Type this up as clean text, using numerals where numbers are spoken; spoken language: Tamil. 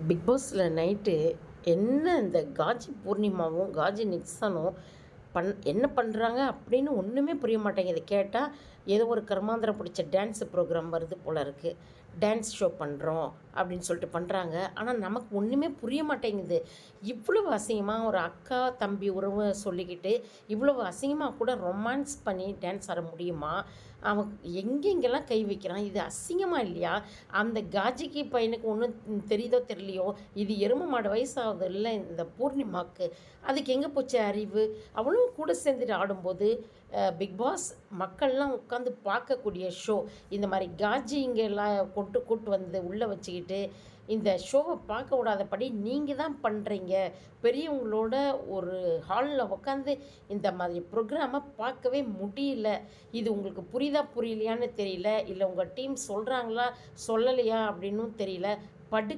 பிக் பாஸில் நைட்டு என்ன இந்த காஜி பூர்ணிமாவும் காஜி நிக்சனும் என்ன பண்ணுறாங்க அப்படின்னு ஒன்றுமே புரிய மாட்டேங்குது. கேட்டால் ஏதோ ஒரு கர்மாந்திரம் பிடிச்ச டான்ஸ் ப்ரோக்ராம் வருது போல் இருக்குது, டான்ஸ் ஷோ பண்ணுறோம் அப்படின்னு சொல்லிட்டு பண்ணுறாங்க. ஆனால் நமக்கு ஒன்றுமே புரிய மாட்டேங்குது. இவ்வளவு அசிங்கமாக ஒரு அக்கா தம்பி உறவை சொல்லிக்கிட்டு இவ்வளவு அசிங்கமாக கூட ரொமான்ஸ் பண்ணி டான்ஸ் ஆட முடியுமா? அவன் எங்கெங்கெல்லாம் கை வைக்கிறான், இது அசிங்கமாக இல்லையா? அந்த காஜிக்கு பையனுக்கு ஒன்றும் தெரியுதோ தெரியலையோ, இது எரும மாடு வயசாகுது இல்லை இந்த பூர்ணிமாவுக்கு, அதுக்கு எங்கே போச்சு அறிவு? அவளும் கூட சேர்ந்துட்டு ஆடும்போது பிக் பாஸ் மக்கள்லாம் உட்காந்து பார்க்கக்கூடிய ஷோ. இந்த மாதிரி காஜிங்கெல்லாம் கூட்டு வந்து உள்ளே வச்சுக்கிட்டு இந்த ஷோவை பார்க்க விடாதபடி நீங்கள் தான் பண்ணுறீங்க. பெரியவங்களோட ஒரு ஹாலில் உட்காந்து இந்த மாதிரி ப்ரோக்ராமை பார்க்கவே முடியல. இது உங்களுக்கு புரியுதா புரியலையான்னு தெரியல, இல்லை உங்கள் டீம் சொல்கிறாங்களா சொல்லலையா அப்படின்னும் தெரியல. படு